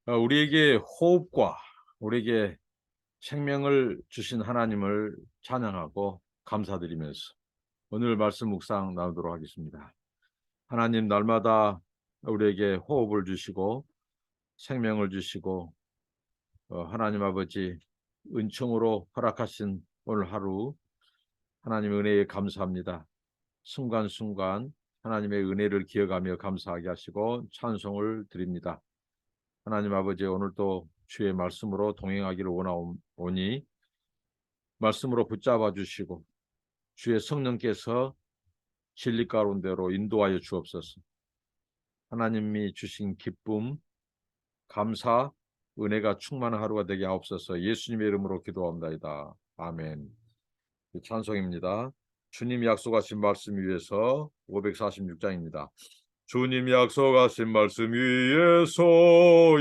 우리에게 호흡과 우리에게 생명을 주신 하나님을 찬양하고 감사드리면서 오늘 말씀 묵상 나누도록 하겠습니다. 하나님, 날마다 우리에게 호흡을 주시고 생명을 주시고 하나님 아버지 은총으로 허락하신 오늘 하루 하나님의 은혜에 감사합니다. 순간순간 하나님의 은혜를 기억하며 감사하게 하시고 찬송을 드립니다. 하나님 아버지, 오늘도 주의 말씀으로 동행하기를 원하오니 말씀으로 붙잡아 주시고 주의 성령께서 진리 가운데로 인도하여 주옵소서. 하나님이 주신 기쁨, 감사, 은혜가 충만한 하루가 되게 하옵소서. 예수님의 이름으로 기도합니다. 아멘. 찬송입니다. 주님 약속하신 말씀 위에서 546장입니다. 주님 약속하신 말씀 위에서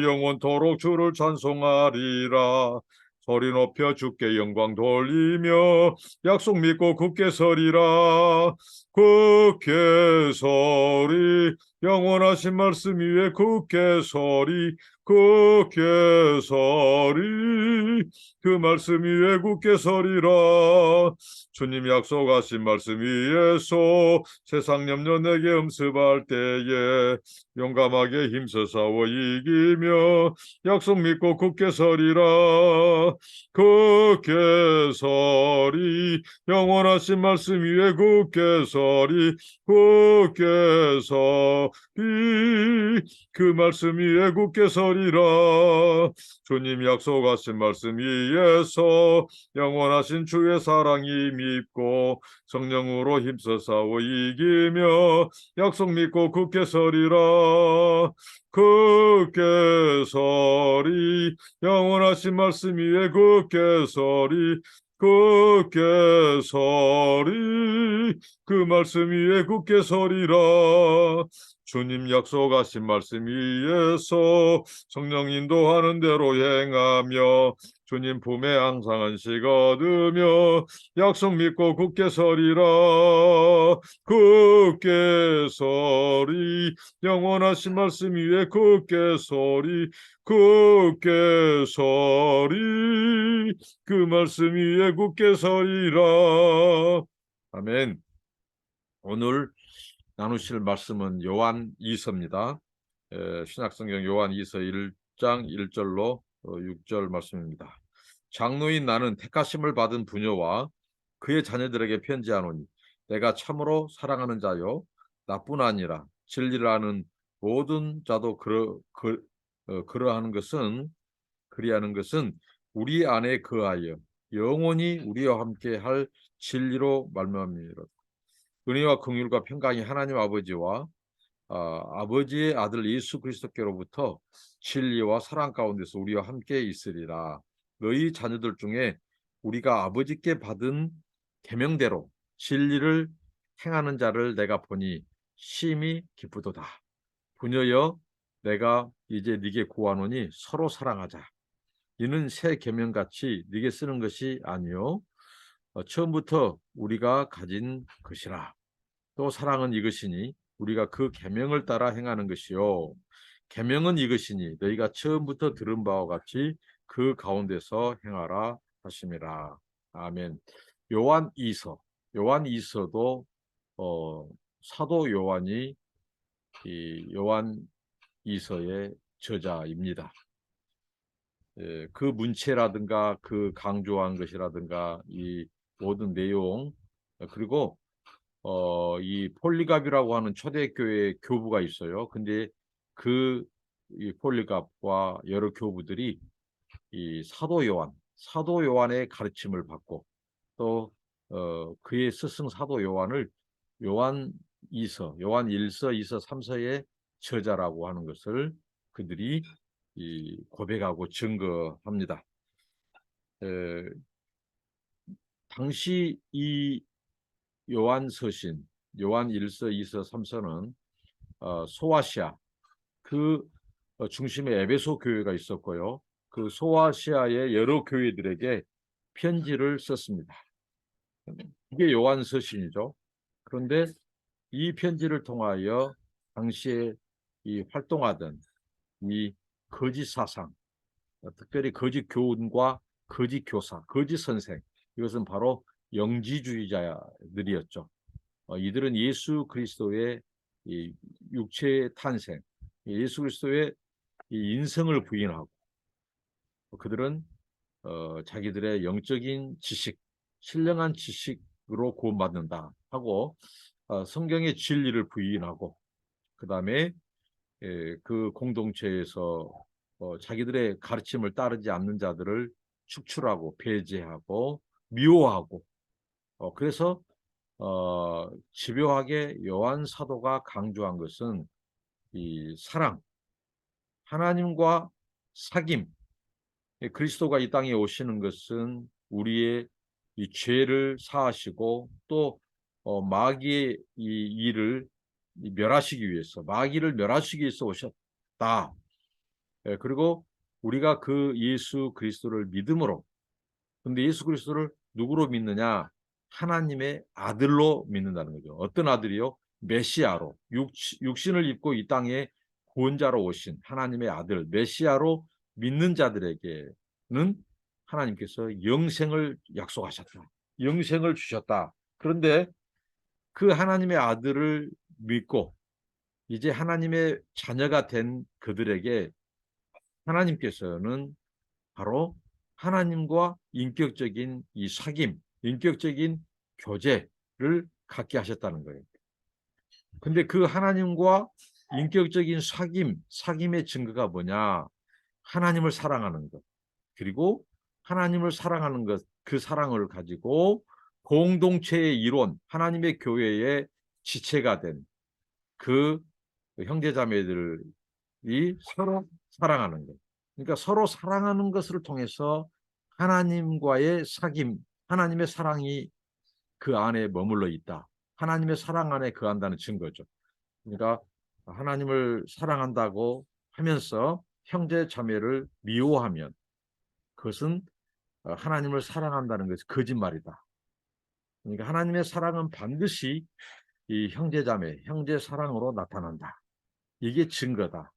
영원토록 주를 찬송하리라. 소리 높여 주께 영광 돌리며 약속 믿고 굳게 서리라. 굳게 서리, 영원하신 말씀 위에 굳게 서리, 굳게 서리, 그 말씀 위에 굳게 서리라. 주님 약속하신 말씀 위에서 세상 염려 내게 음습할 때에 용감하게 힘써 싸워 이기며 약속 믿고 굳게 서리라. 굳게 서리, 영원하신 말씀 위에 굳게 서리, 굳게 서리, 그 말씀 위에 굳게 서리라. 주님 약속하신 말씀 위에서 영원하신 주의 사랑이 믿고 성령으로 힘써 싸워 이기며 약속 믿고 굳게 서리라. 굳게 서리, 영원하신 말씀 위에 굳게 서리, 굳게 서리, 그 말씀 위에 굳게 서리라. 주님 약속하신 말씀 위에서 성령 인도하는 대로 행하며 주님 품에 항상 안식 얻으며 약속 믿고 굳게 서리라. 굳게 서리, 영원하신 말씀 위에 굳게 서리, 굳게 서리, 그 말씀 위에 굳게 서리라. 아멘. 오늘 나누실 말씀은 요한 2서입니다. 신약성경 요한 2서 1장 1절로 6절 말씀입니다. 장로인 나는 택하심을 받은 부녀와 그의 자녀들에게 편지하노니 내가 참으로 사랑하는 자요 나뿐 아니라 진리를 아는 모든 자도 그리하는 것은 우리 안에 거하여 영원히 우리와 함께 할 진리로 말미암음이라. 은혜와 긍휼과 평강이 하나님 아버지와 아버지의 아들 예수 그리스도께로부터 진리와 사랑 가운데서 우리와 함께 있으리라. 너희 자녀들 중에 우리가 아버지께 받은 계명대로 진리를 행하는 자를 내가 보니 심히 기쁘도다. 부녀여, 내가 이제 네게 구하노니 서로 사랑하자. 이는 새 계명같이 네게 쓰는 것이 아니요 처음부터 우리가 가진 것이라. 또 사랑은 이것이니 우리가 그 계명을 따라 행하는 것이요 계명은 이것이니 너희가 처음부터 들은 바와 같이 그 가운데서 행하라 하심이라. 아멘. 요한 2서도 사도 요한이 이 요한 2서의 저자입니다. 그 문체라든가 그 강조한 것이라든가 이 모든 내용, 그리고 이 폴리갑이라고 하는 초대교회 교부가 있어요. 근데 이 폴리갑과 여러 교부들이 이 사도 요한의 가르침을 받고 또 그의 스승 사도 요한을 요한 1서, 2서, 3서의 저자라고 하는 것을 그들이 고백하고 증거합니다. 당시 이 요한 1서, 2서, 3서는 소아시아 그 중심에 에베소 교회가 있었고요. 그 소아시아의 여러 교회들에게 편지를 썼습니다. 이게 요한 서신이죠. 그런데 이 편지를 통하여 당시에 이 활동하던 이 거짓 사상, 특별히 거짓 교훈과 거짓 교사, 거짓 선생, 이것은 바로 영지주의자들이었죠. 이들은 예수 그리스도의 이 육체의 탄생, 예수 그리스도의 이 인성을 부인하고, 그들은 자기들의 영적인 지식, 신령한 지식으로 구원받는다 하고 성경의 진리를 부인하고, 그 다음에 그 공동체에서 자기들의 가르침을 따르지 않는 자들을 축출하고 배제하고 미워하고, 그래서 집요하게 요한 사도가 강조한 것은 이 사랑, 하나님과 사귐. 그리스도가 이 땅에 오시는 것은 우리의 이 죄를 사하시고 또 마귀의 이 일을 멸하시기 위해서, 마귀를 멸하시기 위해서 오셨다. 그리고 우리가 그 예수 그리스도를 믿음으로, 근데 예수 그리스도를 누구로 믿느냐? 하나님의 아들로 믿는다는 거죠. 어떤 아들이요? 메시아로, 육신을 입고 이 땅에 구원자로 오신 하나님의 아들 메시아로 믿는 자들에게는 하나님께서 영생을 약속하셨다. 영생을 주셨다. 그런데 그 하나님의 아들을 믿고 이제 하나님의 자녀가 된 그들에게 하나님께서는 바로 하나님과 인격적인 이 사귐, 인격적인 교제를 갖게 하셨다는 거예요. 근데 그 하나님과 인격적인 사귐의 증거가 뭐냐? 하나님을 사랑하는 것. 그리고 하나님을 사랑하는 것, 그 사랑을 가지고 공동체의 일원, 하나님의 교회의 지체가 된 그 형제자매들이 서로 사랑하는 것. 그러니까 서로 사랑하는 것을 통해서 하나님과의 사귐, 하나님의 사랑이 그 안에 머물러 있다. 하나님의 사랑 안에 거한다는 증거죠. 그러니까 하나님을 사랑한다고 하면서 형제 자매를 미워하면 그것은 하나님을 사랑한다는 것이 거짓말이다. 그러니까 하나님의 사랑은 반드시 이 형제 자매, 형제 사랑으로 나타난다. 이게 증거다.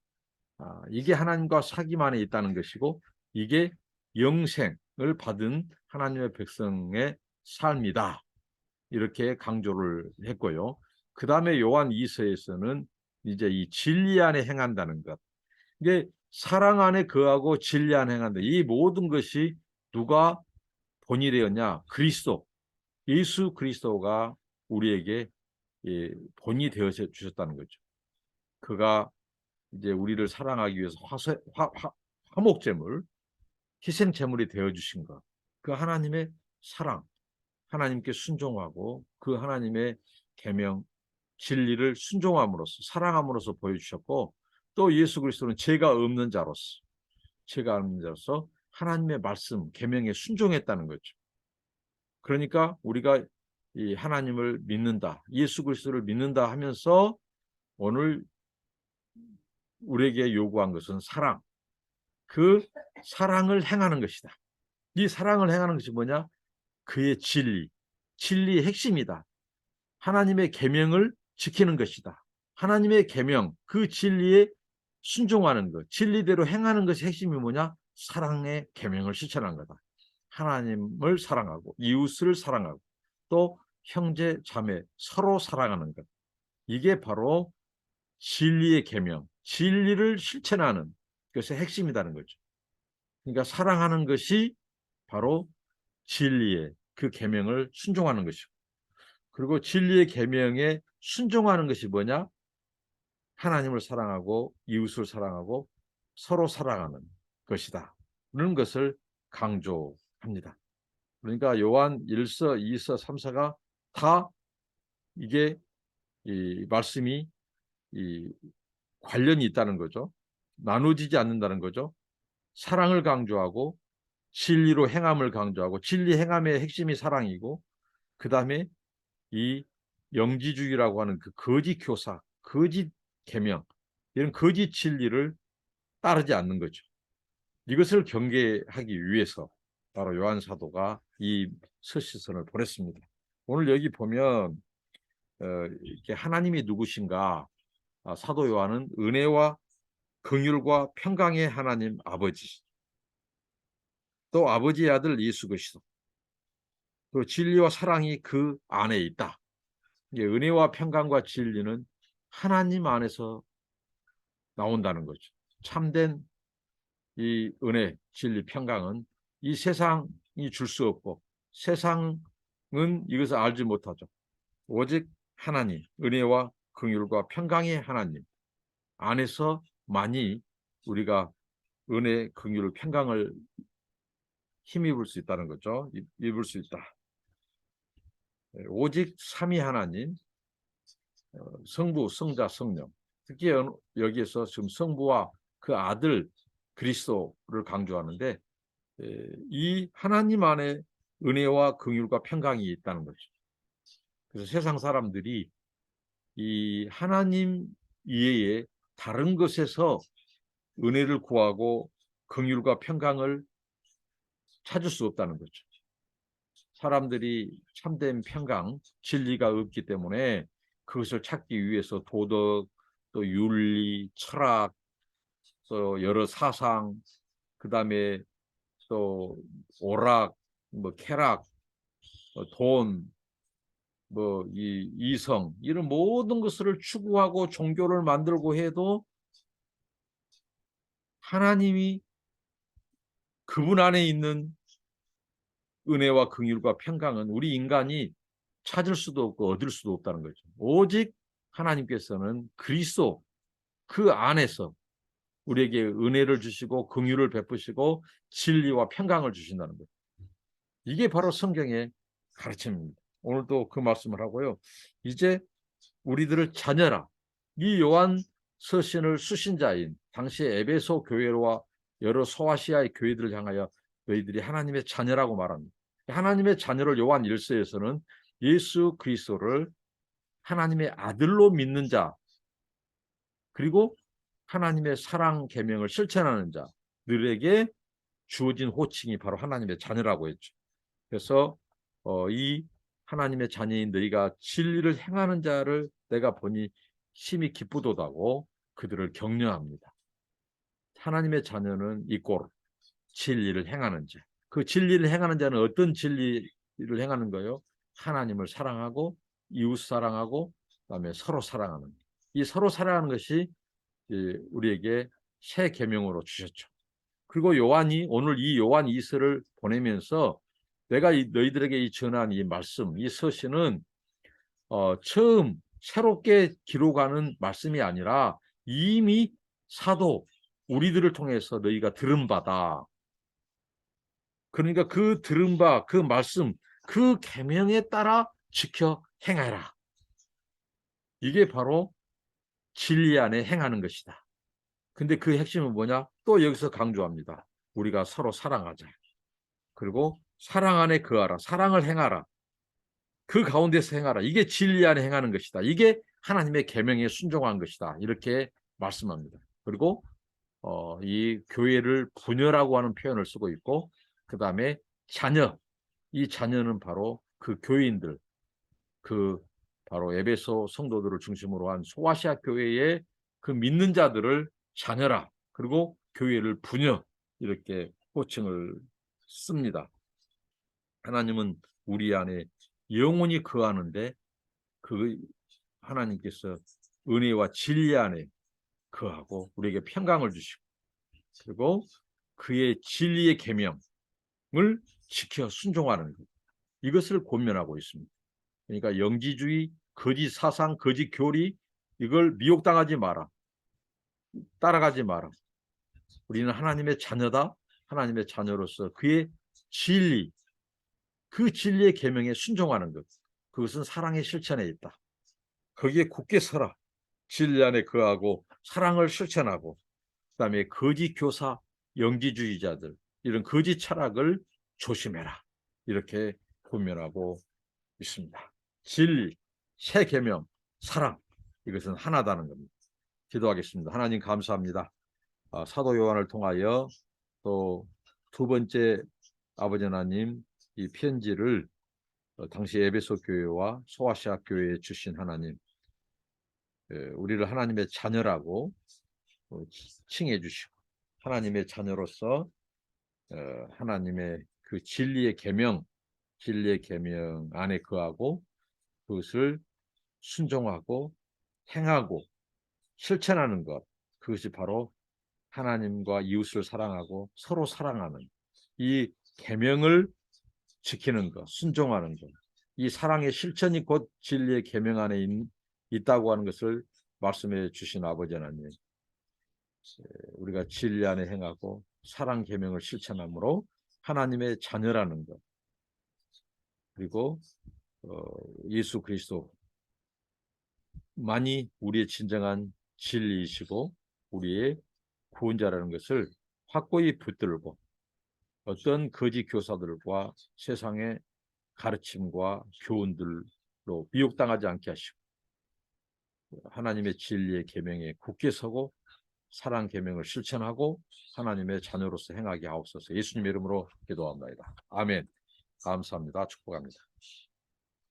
이게 하나님과 사귐 안에 있다는 것이고, 이게 영생을 받은 하나님의 백성의 삶이다. 이렇게 강조를 했고요. 그 다음에 요한 2서에서는 이제 이 진리 안에 행한다는 것. 이게 사랑 안에 거하고 진리 안에 행한다. 이 모든 것이 누가 본이 되었냐? 그리스도, 예수 그리스도가 우리에게 본이 되어 주셨다는 거죠. 그가 이제 우리를 사랑하기 위해서 화목제물, 희생제물이 되어 주신 것. 그 하나님의 사랑, 하나님께 순종하고 그 하나님의 계명, 진리를 순종함으로써, 사랑함으로써 보여주셨고, 또 예수 그리스도는 죄가 없는 자로서 하나님의 말씀, 계명에 순종했다는 거죠. 그러니까 우리가 이 하나님을 믿는다, 예수 그리스도를 믿는다 하면서 오늘 우리에게 요구한 것은 사랑, 그 사랑을 행하는 것이다. 이 사랑을 행하는 것이 뭐냐? 그의 진리의 핵심이다. 하나님의 계명을 지키는 것이다. 하나님의 계명, 그 진리에 순종하는 것, 진리대로 행하는 것이 핵심이 뭐냐? 사랑의 계명을 실천하는 거다. 하나님을 사랑하고 이웃을 사랑하고 또 형제 자매 서로 사랑하는 것. 이게 바로 진리의 계명, 진리를 실천하는 것의 핵심이라는 거죠. 그러니까 사랑하는 것이 바로 진리의 그 계명을 순종하는 것이고, 그리고 진리의 계명에 순종하는 것이 뭐냐? 하나님을 사랑하고 이웃을 사랑하고 서로 사랑하는 것이다. 그런 것을 강조합니다. 그러니까 요한 1서, 2서, 3서가 다 이게 이 말씀이 이 관련이 있다는 거죠. 나누어지지 않는다는 거죠. 사랑을 강조하고 진리로 행함을 강조하고, 진리 행함의 핵심이 사랑이고, 그 다음에 이 영지주의라고 하는 그 거짓 교사, 거짓 계명, 이런 거짓 진리를 따르지 않는 거죠. 이것을 경계하기 위해서 바로 요한 사도가 이 서시선을 보냈습니다. 오늘 여기 보면 이렇게 하나님이 누구신가? 사도 요한은 은혜와 긍휼과 평강의 하나님 아버지, 또 아버지의 아들 예수 그리스도, 또 진리와 사랑이 그 안에 있다. 이게 은혜와 평강과 진리는 하나님 안에서 나온다는 거죠. 참된 이 은혜, 진리, 평강은 이 세상이 줄 수 없고 세상은 이것을 알지 못하죠. 오직 하나님, 은혜와 긍휼과 평강의 하나님 안에서만이 우리가 은혜, 긍휼, 평강을 힘입을 수 있다는 거죠. 입을 수 있다. 오직 삼위 하나님, 성부, 성자, 성령. 특히 여기에서 지금 성부와 그 아들 그리스도를 강조하는데 이 하나님 안에 은혜와 긍휼과 평강이 있다는 거죠. 그래서 세상 사람들이 이 하나님 이외에 다른 것에서 은혜를 구하고 긍휼과 평강을 찾을 수 없다는 거죠. 사람들이 참된 평강, 진리가 없기 때문에 그것을 찾기 위해서 도덕, 또 윤리, 철학, 또 여러 사상, 그다음에 또 오락, 뭐 쾌락, 돈, 뭐 이 이성 이런 모든 것을 추구하고 종교를 만들고 해도 하나님이 그분 안에 있는 은혜와 긍휼과 평강은 우리 인간이 찾을 수도 없고 얻을 수도 없다는 거죠. 오직 하나님께서는 그리스도 그 안에서 우리에게 은혜를 주시고 긍휼을 베푸시고 진리와 평강을 주신다는 거예요. 이게 바로 성경의 가르침입니다. 오늘도 그 말씀을 하고요. 이제 우리들을 자녀라. 이 요한 서신을 수신 자인 당시의 에베소 교회와 여러 소아시아의 교회들을 향하여 너희들이 하나님의 자녀라고 말합니다. 하나님의 자녀를 요한 1서에서는 예수 그리스도를 하나님의 아들로 믿는 자, 그리고 하나님의 사랑 계명을 실천하는 자들에게 주어진 호칭이 바로 하나님의 자녀라고 했죠. 그래서 이 하나님의 자녀인 너희가 진리를 행하는 자를 내가 보니 심히 기쁘도다고 그들을 격려합니다. 하나님의 자녀는 이꼴 진리를 행하는 자. 그 진리를 행하는 자는 어떤 진리를 행하는 거예요? 하나님을 사랑하고 이웃 사랑하고 그다음에 서로 사랑하는. 이 서로 사랑하는 것이 우리에게 새 계명으로 주셨죠. 그리고 요한이 오늘 이 요한 2서를 보내면서 내가 너희들에게 이 전한 이 말씀, 이 서신은 처음 새롭게 기록하는 말씀이 아니라 이미 사도 우리들을 통해서 너희가 들은 바다. 그러니까 그 들은 바, 그 말씀, 그 계명에 따라 지켜 행하라. 이게 바로 진리 안에 행하는 것이다. 근데 그 핵심은 뭐냐? 또 여기서 강조합니다. 우리가 서로 사랑하자. 그리고 사랑 안에 거하라. 사랑을 행하라. 그 가운데서 행하라. 이게 진리 안에 행하는 것이다. 이게 하나님의 계명에 순종한 것이다. 이렇게 말씀합니다. 그리고 이 교회를 부녀라고 하는 표현을 쓰고 있고 그 다음에 자녀. 이 자녀는 바로 그 교인들, 그 바로 에베소 성도들을 중심으로 한 소아시아 교회의 그 믿는 자들을 자녀라. 그리고 교회를 부녀 이렇게 호칭을 씁니다. 하나님은 우리 안에 영원히 거하는데 그 하나님께서 은혜와 진리 안에 거하고 우리에게 평강을 주시고 그리고 그의 진리의 계명을 지켜 순종하는 것. 이것을 권면하고 있습니다. 그러니까 영지주의, 거짓 사상, 거짓 교리 이걸 미혹당하지 마라. 따라가지 마라. 우리는 하나님의 자녀다. 하나님의 자녀로서 그의 진리, 그 진리의 계명에 순종하는 것. 그것은 사랑의 실천에 있다. 거기에 굳게 서라. 진리 안에 거하고 사랑을 실천하고 그다음에 거짓 교사, 영지주의자들 이런 거짓 철학을 조심해라. 이렇게 권면하고 있습니다. 진리, 새 계명, 사랑 이것은 하나다는 겁니다. 기도하겠습니다. 하나님 감사합니다. 사도 요한을 통하여 또 두 번째 아버지 하나님 이 편지를 당시 에베소 교회와 소아시아 교회에 주신 하나님 우리를 하나님의 자녀라고 칭해 주시고 하나님의 자녀로서 하나님의 그 진리의 계명 안에 거하고 그것을 순종하고 행하고 실천하는 것, 그것이 바로 하나님과 이웃을 사랑하고 서로 사랑하는 이 계명을 지키는 것, 순종하는 것, 이 사랑의 실천이 곧 진리의 계명 안에 있다고 하는 것을 말씀해 주신 아버지 하나님, 우리가 진리 안에 행하고 사랑 계명을 실천함으로 하나님의 자녀라는 것, 그리고 예수 그리스도만이 우리의 진정한 진리이시고 우리의 구원자라는 것을 확고히 붙들고 어떤 거짓 교사들과 세상의 가르침과 교훈들로 미혹당하지 않게 하시고 하나님의 진리의 계명에 굳게 서고 사랑 계명을 실천하고 하나님의 자녀로서 행하게 하옵소서. 예수님의 이름으로 기도합니다. 아멘. 감사합니다. 축복합니다.